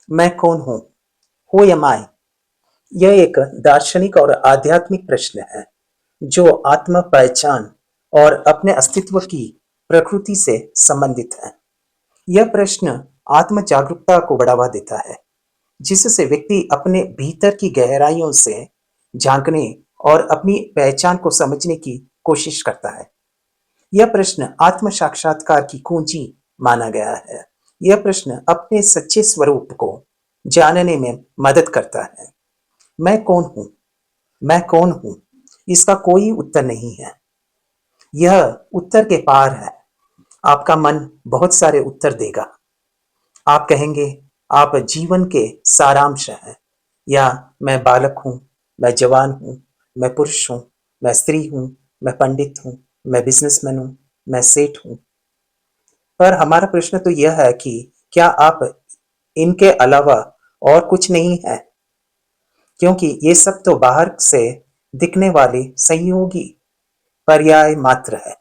मैं कौन हूँ? हु एम आई? यह एक दार्शनिक और आध्यात्मिक प्रश्न है जो आत्म पहचान और अपने अस्तित्व की प्रकृति से संबंधित है। यह प्रश्न आत्म जागरूकता को बढ़ावा देता है, जिससे व्यक्ति अपने भीतर की गहराइयों से झांकने और अपनी पहचान को समझने की कोशिश करता है। यह प्रश्न आत्म साक्षात्कार की कुंजी माना गया है। यह प्रश्न अपने सच्चे स्वरूप को जानने में मदद करता है। मैं कौन हूँ? मैं कौन हूँ? इसका कोई उत्तर नहीं है। यह उत्तर के पार है। आपका मन बहुत सारे उत्तर देगा। आप कहेंगे आप जीवन के सारांश हैं, या मैं बालक हूँ, मैं जवान हूँ, मैं पुरुष हूँ, मैं स्त्री हूँ, मैं पंडित हूँ, मैं बिजनेसमैन हूँ, मैं सेठ हूँ। पर हमारा प्रश्न तो यह है कि क्या आप इनके अलावा और कुछ नहीं है? क्योंकि ये सब तो बाहर से दिखने वाले संयोगी पर्याय मात्र है।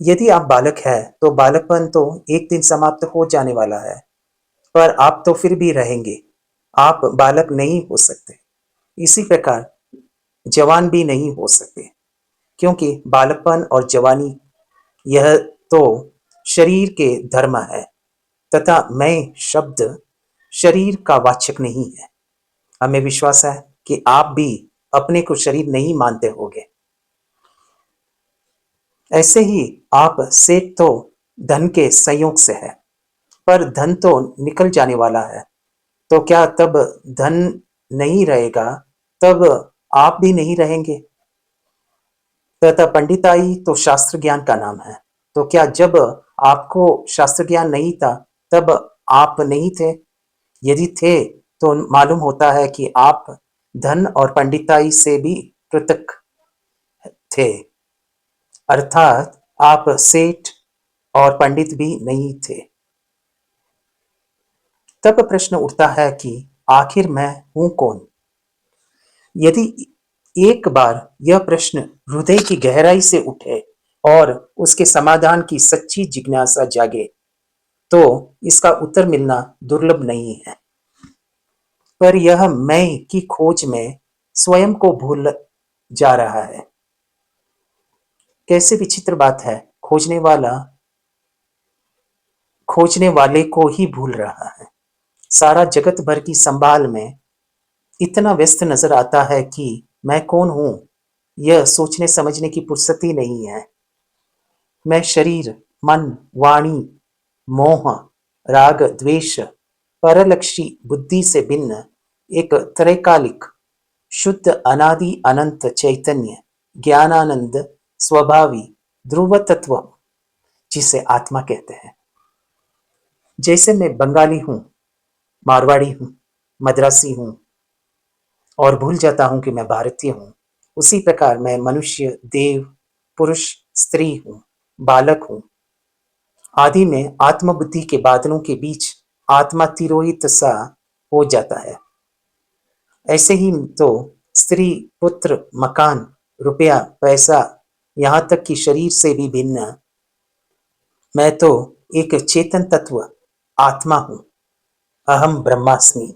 यदि आप बालक हैं, तो बालकपन तो एक दिन समाप्त हो जाने वाला है, पर आप तो फिर भी रहेंगे। आप बालक नहीं हो सकते। इसी प्रकार जवान भी नहीं हो सकते, क्योंकि बालकपन और जवानी यह तो शरीर के धर्म है, तथा मैं शब्द शरीर का वाचक नहीं है। हमें विश्वास है कि आप भी अपने को शरीर नहीं मानते होंगे। ऐसे ही आप सेठ तो धन के संयोग से है, पर धन तो निकल जाने वाला है। तो क्या तब धन नहीं रहेगा, तब आप भी नहीं रहेंगे। तथा पंडिताई तो शास्त्र ज्ञान का नाम है। तो क्या जब आपको शास्त्र ज्ञान नहीं था, तब आप नहीं थे? यदि थे, तो मालूम होता है कि आप धन और पंडिताई से भी पृथक थे, अर्थात आप सेठ और पंडित भी नहीं थे। तब प्रश्न उठता है कि आखिर मैं हूं कौन? यदि एक बार यह प्रश्न हृदय की गहराई से उठे और उसके समाधान की सच्ची जिज्ञासा जागे, तो इसका उत्तर मिलना दुर्लभ नहीं है। पर यह मैं की खोज में स्वयं को भूल जा रहा है। कैसे विचित्र बात है, खोजने वाले को ही भूल रहा है। सारा जगत भर की संभाल में इतना व्यस्त नजर आता है कि मैं कौन हूं, यह सोचने समझने की फुर्सत ही नहीं है। मैं शरीर, मन, वाणी, मोह, राग, द्वेष, परलक्षी बुद्धि से भिन्न एक त्रैकालिक, शुद्ध अनादि अनंत चैतन्य, ज्ञानानंद, स्वभावी ध्रुव तत्व, जिसे आत्मा कहते हैं। जैसे मैं बंगाली हूं, मारवाड़ी हूं, मद्रासी हूं, और भूल जाता हूं कि मैं भारतीय हूं, उसी प्रकार मैं मनुष्य, देव, पुरुष, स्त्री हूं, बालक हूं। आदि में आत्मबुद्धि के बादलों के बीच आत्मा तिरोहित सा हो जाता है। ऐसे ही तो स्त्री, पुत्र, मकान, रुपया, पैसा, यहाँ तक कि शरीर से भी भिन्न मैं तो एक चेतन तत्व आत्मा हूं। अहम ब्रह्मास्मि।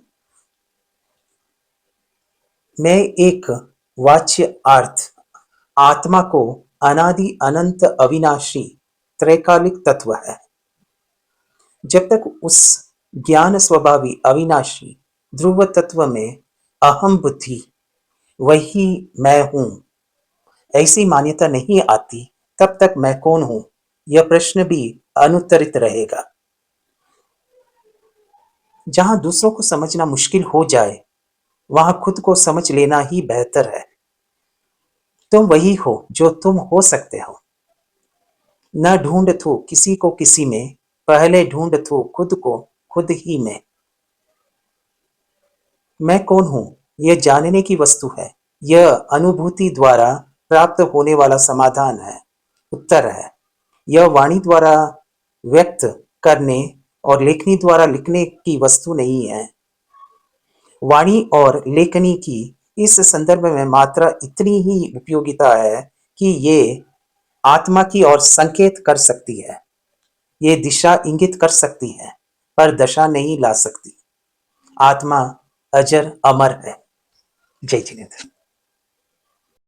मैं एक वाच्य अर्थ आत्मा को अनादि अनंत अविनाशी त्रैकालिक तत्व है। जब तक उस ज्ञान स्वभावी अविनाशी ध्रुव तत्व में अहम बुद्धि, वही मैं हूं, ऐसी मान्यता नहीं आती, तब तक मैं कौन हूं, यह प्रश्न भी अनुत्तरित रहेगा। जहां दूसरों को समझना मुश्किल हो जाए, वहां खुद को समझ लेना ही बेहतर है। तुम वही हो जो तुम हो सकते हो। न ढूंढ तू किसी को किसी में, पहले ढूंढ तू खुद को खुद ही में। मैं कौन हूं, यह जानने की वस्तु है। यह अनुभूति द्वारा प्राप्त होने वाला समाधान है, उत्तर है। यह वाणी द्वारा व्यक्त करने और लेखनी द्वारा लिखने की वस्तु नहीं है। वाणी और लेखनी की इस संदर्भ में मात्रा इतनी ही उपयोगिता है कि ये आत्मा की ओर संकेत कर सकती है, ये दिशा इंगित कर सकती है, पर दशा नहीं ला सकती। आत्मा अजर अमर है। जय जिनेन्द्र।